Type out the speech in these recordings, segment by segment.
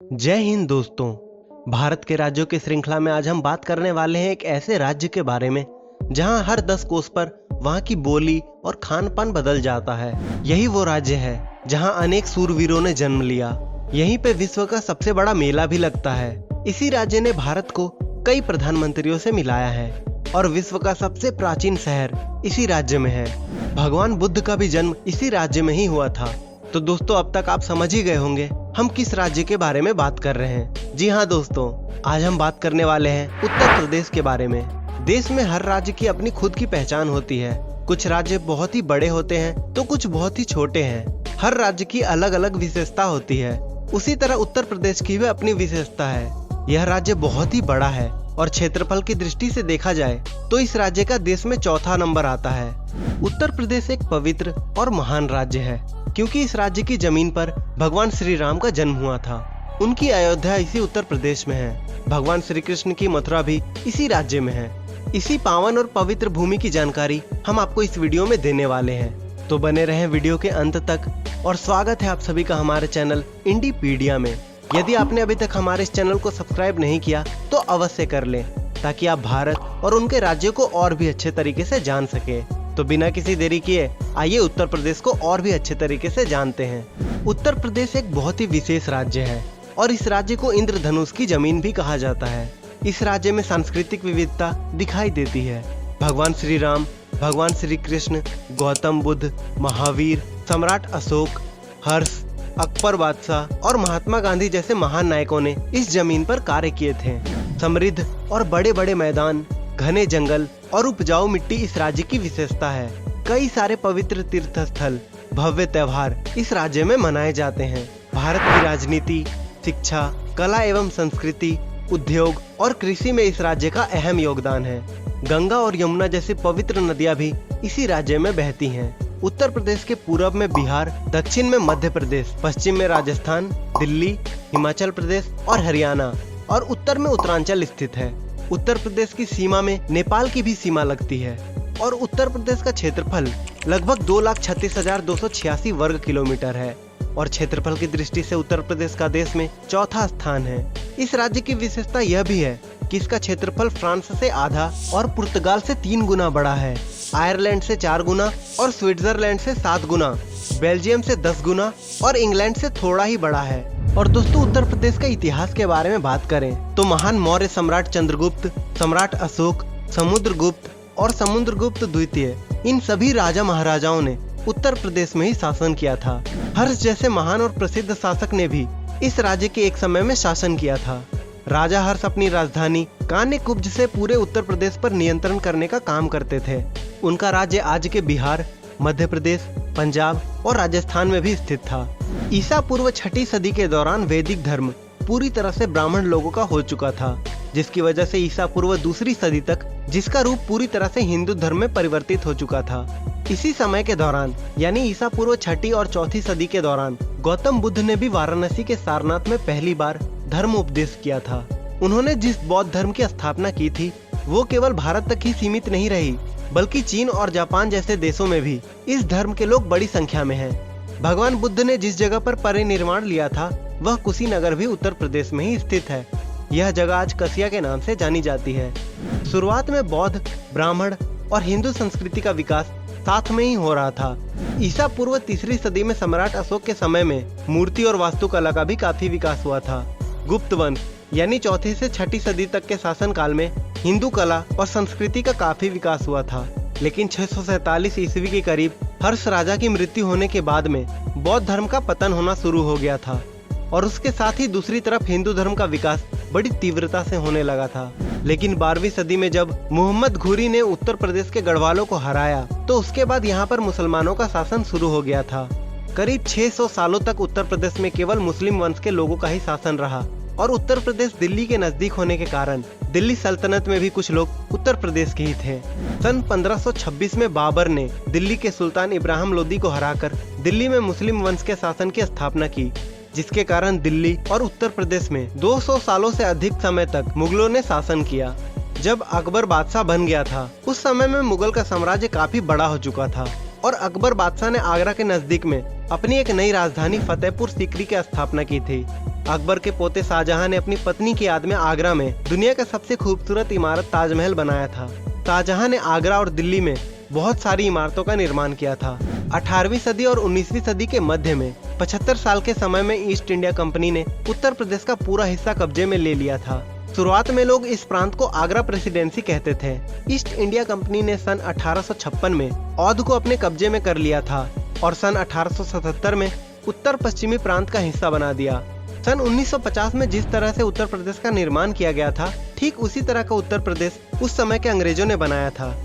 जय हिंद दोस्तों। भारत के राज्यों की श्रृंखला में आज हम बात करने वाले हैं एक ऐसे राज्य के बारे में जहां हर 10 कोस पर वहां की बोली और खान पान बदल जाता है। यही वो राज्य है जहां अनेक सूरवीरों ने जन्म लिया। यहीं पे विश्व का सबसे बड़ा मेला भी लगता है। इसी राज्य ने भारत को कई प्रधानमंत्रियों से मिलाया है और विश्व का सबसे प्राचीन शहर इसी राज्य में है। भगवान बुद्ध का भी जन्म इसी राज्य में ही हुआ था। तो दोस्तों, अब तक आप समझ ही गए होंगे हम किस राज्य के बारे में बात कर रहे हैं। जी हाँ दोस्तों, आज हम बात करने वाले हैं उत्तर प्रदेश के बारे में। देश में हर राज्य की अपनी खुद की पहचान होती है। कुछ राज्य बहुत ही बड़े होते हैं तो कुछ बहुत ही छोटे हैं। हर राज्य की अलग अलग विशेषता होती है। उसी तरह उत्तर प्रदेश की भी अपनी विशेषता है। यह राज्य बहुत ही बड़ा है और क्षेत्रफल की दृष्टि से देखा जाए तो इस राज्य का देश में चौथा नंबर आता है। उत्तर प्रदेश एक पवित्र और महान राज्य है क्योंकि इस राज्य की जमीन पर भगवान श्री राम का जन्म हुआ था। उनकी अयोध्या इसी उत्तर प्रदेश में है। भगवान श्री कृष्ण की मथुरा भी इसी राज्य में है। इसी पावन और पवित्र भूमि की जानकारी हम आपको इस वीडियो में देने वाले हैं, तो बने रहें वीडियो के अंत तक। और स्वागत है आप सभी का हमारे चैनल इंडीपीडिया में। यदि आपने अभी तक हमारे इस चैनल को सब्सक्राइब नहीं किया तो अवश्य कर लें ताकि आप भारत और उनके राज्यों को और भी अच्छे तरीके से जान सके। तो बिना किसी देरी किए आइए उत्तर प्रदेश को और भी अच्छे तरीके से जानते हैं। उत्तर प्रदेश एक बहुत ही विशेष राज्य है और इस राज्य को इंद्रधनुष की जमीन भी कहा जाता है। इस राज्य में सांस्कृतिक विविधता दिखाई देती है। भगवान श्री राम, भगवान श्री कृष्ण, गौतम बुद्ध, महावीर, सम्राट अशोक, हर्ष, अकबर बादशाह और महात्मा गांधी जैसे महान नायकों ने इस जमीन पर कार्य किए थे। समृद्ध और बड़े बड़े मैदान, घने जंगल और उपजाऊ मिट्टी इस राज्य की विशेषता है। कई सारे पवित्र तीर्थ स्थल, भव्य त्योहार इस राज्य में मनाए जाते हैं। भारत की राजनीति, शिक्षा, कला एवं संस्कृति, उद्योग और कृषि में इस राज्य का अहम योगदान है। गंगा और यमुना जैसी पवित्र नदियां भी इसी राज्य में बहती हैं। उत्तर प्रदेश के पूर्व में बिहार, दक्षिण में मध्य प्रदेश, पश्चिम में राजस्थान, दिल्ली, हिमाचल प्रदेश और हरियाणा और उत्तर में उत्तरांचल स्थित है। उत्तर प्रदेश की सीमा में नेपाल की भी सीमा लगती है और उत्तर प्रदेश का क्षेत्रफल लगभग 2,36,286 वर्ग किलोमीटर है और क्षेत्रफल की दृष्टि से उत्तर प्रदेश का देश में चौथा स्थान है। इस राज्य की विशेषता यह भी है कि इसका क्षेत्रफल फ्रांस से आधा और पुर्तगाल से 3 गुना बड़ा है, आयरलैंड से 4 गुना और स्विट्जरलैंड से 7 गुना, बेल्जियम से 10 गुना और इंग्लैंड से थोड़ा ही बड़ा है। और दोस्तों, उत्तर प्रदेश का इतिहास के बारे में बात करें तो महान मौर्य सम्राट चंद्रगुप्त, सम्राट अशोक, समुद्रगुप्त और समुद्रगुप्त द्वितीय, इन सभी राजा महाराजाओं ने उत्तर प्रदेश में ही शासन किया था। हर्ष जैसे महान और प्रसिद्ध शासक ने भी इस राज्य के एक समय में शासन किया था। राजा हर्ष अपनी राजधानी कान्यकुब्ज से पूरे उत्तर प्रदेश पर नियंत्रण करने का काम करते थे। उनका राज्य आज के बिहार, मध्य प्रदेश, पंजाब और राजस्थान में भी स्थित था। ईसा पूर्व 6ठी सदी के दौरान वैदिक धर्म पूरी तरह से ब्राह्मण लोगों का हो चुका था, जिसकी वजह से ईसा पूर्व 2री सदी तक जिसका रूप पूरी तरह से हिंदू धर्म में परिवर्तित हो चुका था। इसी समय के दौरान यानी ईसा पूर्व 6ठी और 4थी सदी के दौरान गौतम बुद्ध ने भी वाराणसी के सारनाथ में पहली बार धर्म उपदेश किया था। उन्होंने जिस बौद्ध धर्म की स्थापना की थी वो केवल भारत तक ही सीमित नहीं रही, बल्कि चीन और जापान जैसे देशों में भी इस धर्म के लोग बड़ी संख्या में हैं। भगवान बुद्ध ने जिस जगह पर परिनिर्वाण लिया था वह कुशीनगर भी उत्तर प्रदेश में ही स्थित है। यह जगह आज कसिया के नाम से जानी जाती है। शुरुआत में बौद्ध, ब्राह्मण और हिंदू संस्कृति का विकास साथ में ही हो रहा था। ईसा पूर्व 3री सदी में सम्राट अशोक के समय में मूर्ति और वास्तुकला का भी काफी विकास हुआ था। गुप्त वंश यानी 4ठी से 6ठी सदी तक के शासनकाल में हिंदू कला और संस्कृति का काफी विकास हुआ था। लेकिन 647 ईस्वी के करीब हर्ष राजा की मृत्यु होने के बाद में बौद्ध धर्म का पतन होना शुरू हो गया था और उसके साथ ही दूसरी तरफ हिंदू धर्म का विकास बड़ी तीव्रता से होने लगा था। लेकिन 12वीं सदी में जब मोहम्मद घुरी ने उत्तर प्रदेश के गढ़वालों को हराया तो उसके बाद यहाँ पर मुसलमानों का शासन शुरू हो गया था। करीब 600 सालों तक उत्तर प्रदेश में केवल मुस्लिम वंश के लोगों का ही शासन रहा और उत्तर प्रदेश दिल्ली के नजदीक होने के कारण दिल्ली सल्तनत में भी कुछ लोग उत्तर प्रदेश के ही थे। सन 1526 में बाबर ने दिल्ली के सुल्तान इब्राहिम लोदी को हराकर दिल्ली में मुस्लिम वंश के शासन की स्थापना की, जिसके कारण दिल्ली और उत्तर प्रदेश में 200 सालों से अधिक समय तक मुगलों ने शासन किया। जब अकबर बादशाह बन गया था उस समय में मुगल का साम्राज्य काफी बड़ा हो चुका था और अकबर बादशाह ने आगरा के नजदीक में अपनी एक नई राजधानी फतेहपुर सीकरी की स्थापना की थी। अकबर के पोते शाहजहां ने अपनी पत्नी की याद में आगरा में दुनिया का सबसे खूबसूरत इमारत ताजमहल बनाया था। शाहजहां ने आगरा और दिल्ली में बहुत सारी इमारतों का निर्माण किया था। 18वीं सदी और 19वीं सदी के मध्य में 75 साल के समय में ईस्ट इंडिया कंपनी ने उत्तर प्रदेश का पूरा हिस्सा कब्जे में ले लिया था। शुरुआत में लोग इस प्रांत को आगरा प्रेसिडेंसी कहते थे। ईस्ट इंडिया कंपनी ने सन 1856 में अवध को अपने कब्जे में कर लिया था और सन 1877 में उत्तर पश्चिमी प्रांत का हिस्सा बना दिया। सन 1950 में जिस तरह से उत्तर प्रदेश का निर्माण किया गया था, ठीक उसी तरह का उत्तर प्रदेश उस समय के अंग्रेजों ने बनाया था।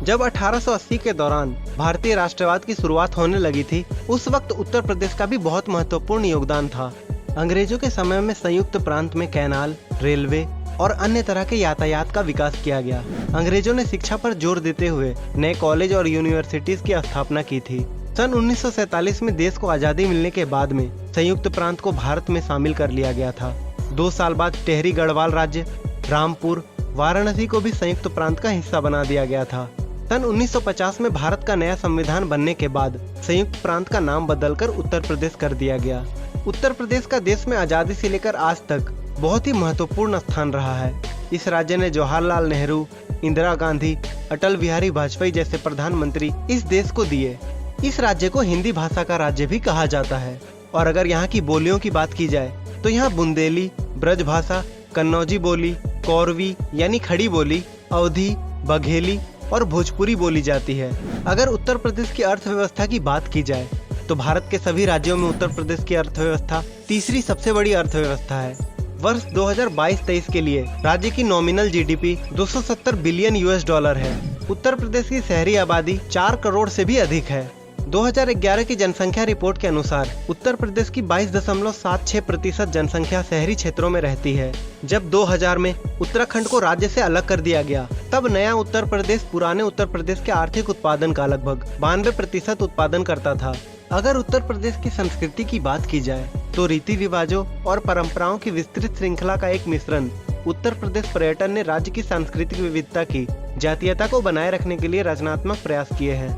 जब 1880 के दौरान भारतीय राष्ट्रवाद की शुरुआत होने लगी थी, उस वक्त उत्तर प्रदेश का भी बहुत महत्वपूर्ण योगदान था। अंग्रेजों के समय में संयुक्त प्रांत में कैनाल, रेलवे और अन्य तरह के यातायात का विकास किया गया। अंग्रेजों ने शिक्षा पर जोर देते हुए नए कॉलेज और यूनिवर्सिटीज की स्थापना की थी। सन 1947 में देश को आजादी मिलने के बाद में संयुक्त प्रांत को भारत में शामिल कर लिया गया था। 2 साल बाद टेहरी गढ़वाल राज्य, रामपुर, वाराणसी को भी संयुक्त प्रांत का हिस्सा बना दिया गया था। सन 1950 में भारत का नया संविधान बनने के बाद संयुक्त प्रांत का नाम बदलकर उत्तर प्रदेश कर दिया गया। उत्तर प्रदेश का देश में आजादी से लेकर आज तक बहुत ही महत्वपूर्ण स्थान रहा है। इस राज्य ने जवाहरलाल नेहरू, इंदिरा गांधी, अटल बिहारी वाजपेयी जैसे प्रधानमंत्री इस देश को दिए। इस राज्य को हिंदी भाषा का राज्य भी कहा जाता है। और अगर यहाँ की बोलियों की बात की जाए तो यहाँ बुंदेली, ब्रज भाषा, कन्नौजी बोली, कौरवी यानी खड़ी बोली, अवधी, बघेली और भोजपुरी बोली जाती है। अगर उत्तर प्रदेश की अर्थव्यवस्था की बात की जाए तो भारत के सभी राज्यों में उत्तर प्रदेश की अर्थव्यवस्था तीसरी सबसे बड़ी अर्थव्यवस्था है। वर्ष 2022-23 के लिए राज्य की nominal GDP 270 billion US dollar है। उत्तर प्रदेश की शहरी आबादी 4 करोड़ से भी अधिक है। 2011 की जनसंख्या रिपोर्ट के अनुसार उत्तर प्रदेश की 22.76% जनसंख्या शहरी क्षेत्रों में रहती है। जब 2000 में उत्तराखंड को राज्य से अलग कर दिया गया, तब नया उत्तर प्रदेश पुराने उत्तर प्रदेश के आर्थिक उत्पादन का लगभग 92% उत्पादन करता था। अगर उत्तर प्रदेश की संस्कृति की बात की जाए तो रीति रिवाजों और परंपराओं की विस्तृत श्रृंखला का एक मिश्रण उत्तर प्रदेश पर्यटन ने राज्य की सांस्कृतिक विविधता की जातीयता को बनाए रखने के लिए रचनात्मक प्रयास किए हैं।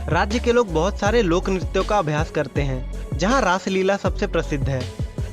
राज्य के लोग बहुत सारे लोक नृत्यों का अभ्यास करते हैं, जहां रासलीला सबसे प्रसिद्ध है।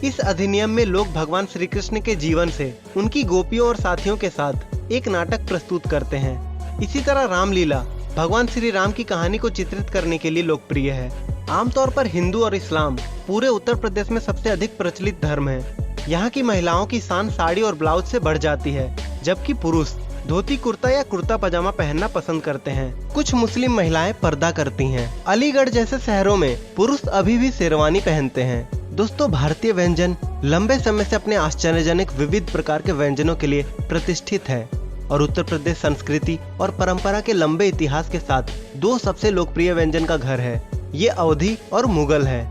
इस अधिनियम में लोग भगवान श्री कृष्ण के जीवन से उनकी गोपियों और साथियों के साथ एक नाटक प्रस्तुत करते हैं। इसी तरह रामलीला भगवान श्री राम की कहानी को चित्रित करने के लिए लोकप्रिय है। आमतौर पर हिंदू और इस्लाम पूरे उत्तर प्रदेश में सबसे अधिक प्रचलित धर्म है। यहाँ की महिलाओं की शान साड़ी और ब्लाउज से बढ़ जाती है, जबकि पुरुष धोती कुर्ता या कुर्ता पजामा पहनना पसंद करते हैं। कुछ मुस्लिम महिलाएं पर्दा करती हैं। अलीगढ़ जैसे शहरों में पुरुष अभी भी शेरवानी पहनते हैं। दोस्तों, भारतीय व्यंजन लंबे समय से अपने आश्चर्यजनक विविध प्रकार के व्यंजनों के लिए प्रतिष्ठित है और उत्तर प्रदेश संस्कृति और परंपरा के लंबे इतिहास के साथ 2 सबसे लोकप्रिय व्यंजन का घर है। ये अवधी और मुगल है।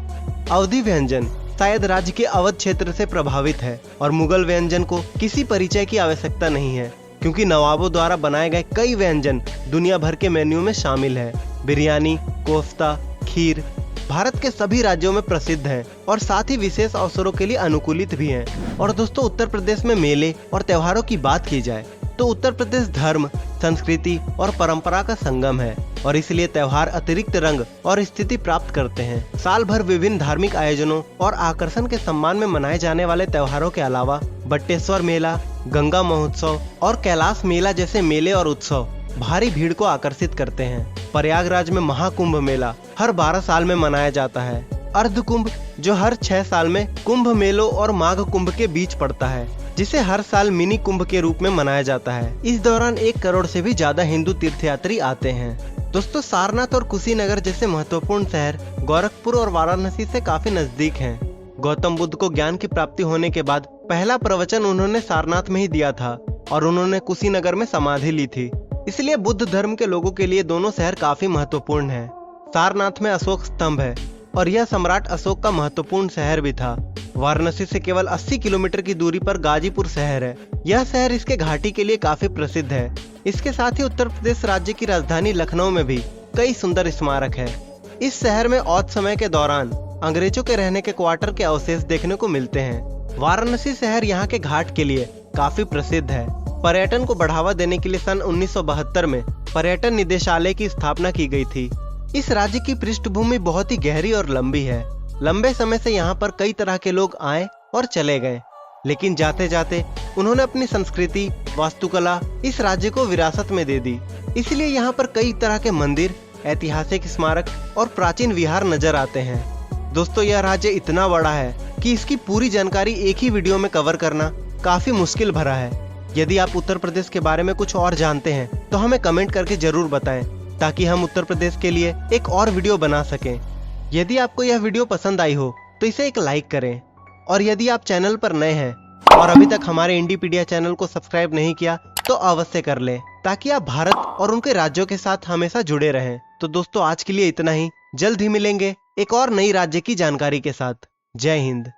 अवधी व्यंजन शायद राज्य के अवध क्षेत्र से प्रभावित है और मुगल व्यंजन को किसी परिचय की आवश्यकता नहीं है, क्योंकि नवाबों द्वारा बनाए गए कई व्यंजन दुनिया भर के मेन्यू में शामिल है। बिरयानी, कोफ्ता, खीर भारत के सभी राज्यों में प्रसिद्ध है और साथ ही विशेष अवसरों के लिए अनुकूलित भी है। और दोस्तों, उत्तर प्रदेश में मेले और त्योहारों की बात की जाए तो उत्तर प्रदेश धर्म, संस्कृति और परंपरा का संगम है और इसलिए त्योहार अतिरिक्त रंग और स्थिति प्राप्त करते हैं। साल भर विभिन्न धार्मिक आयोजनों और आकर्षण के सम्मान में मनाए जाने वाले त्योहारों के अलावा बट्टेश्वर मेला, गंगा महोत्सव और कैलाश मेला जैसे मेले और उत्सव भारी भीड़ को आकर्षित करते हैं। प्रयागराज में महाकुंभ मेला हर 12 साल में मनाया जाता है। अर्ध कुंभ जो हर 6 साल में कुंभ मेलों और माघ कुंभ के बीच पड़ता है, जिसे हर साल मिनी कुंभ के रूप में मनाया जाता है। इस दौरान 1 करोड़ से भी ज्यादा हिंदू तीर्थयात्री आते हैं। दोस्तों, सारनाथ और कुशीनगर जैसे महत्वपूर्ण शहर गोरखपुर और वाराणसी से काफी नजदीक हैं। गौतम बुद्ध को ज्ञान की प्राप्ति होने के बाद पहला प्रवचन उन्होंने सारनाथ में ही दिया था और उन्होंने कुशीनगर में समाधि ली थी। इसलिए बुद्ध धर्म के लोगों के लिए दोनों शहर काफी महत्वपूर्ण हैं। सारनाथ में अशोक स्तंभ है और यह सम्राट अशोक का महत्वपूर्ण शहर भी था। वाराणसी से केवल 80 किलोमीटर की दूरी पर गाजीपुर शहर है। यह शहर इसके घाटी के लिए काफी प्रसिद्ध है। इसके साथ ही उत्तर प्रदेश राज्य की राजधानी लखनऊ में भी कई सुंदर स्मारक है। इस शहर में औध समय के दौरान अंग्रेजों के रहने के क्वार्टर के अवशेष देखने को मिलते हैं। वाराणसी शहर यहाँ के घाट के लिए काफी प्रसिद्ध है। पर्यटन को बढ़ावा देने के लिए सन 1972 में पर्यटन निदेशालय की स्थापना की गई थी। इस राज्य की पृष्ठभूमि बहुत ही गहरी और लंबी है। लंबे समय से यहाँ पर कई तरह के लोग आए और चले गए। लेकिन जाते जाते उन्होंने अपनी संस्कृति, वास्तुकला इस राज्य को विरासत में दे दी। इसलिए यहाँ पर कई तरह के मंदिर, ऐतिहासिक स्मारक और प्राचीन विहार नजर आते हैं। दोस्तों, यह राज्य इतना बड़ा है कि इसकी पूरी जानकारी एक ही वीडियो में कवर करना काफी मुश्किल भरा है। यदि आप उत्तर प्रदेश के बारे में कुछ और जानते हैं तो हमें कमेंट करके जरूर बताएं, ताकि हम उत्तर प्रदेश के लिए एक और वीडियो बना सकें। यदि आपको यह वीडियो पसंद आई हो तो इसे एक लाइक करें, और यदि आप चैनल पर नए हैं और अभी तक हमारे इंडिपीडिया चैनल को सब्सक्राइब नहीं किया तो अवश्य कर लें, ताकि आप भारत और उनके राज्यों के साथ हमेशा जुड़े रहें। तो दोस्तों, आज के लिए इतना ही। जल्द ही मिलेंगे एक और नई राज्य की जानकारी के साथ। जय हिंद।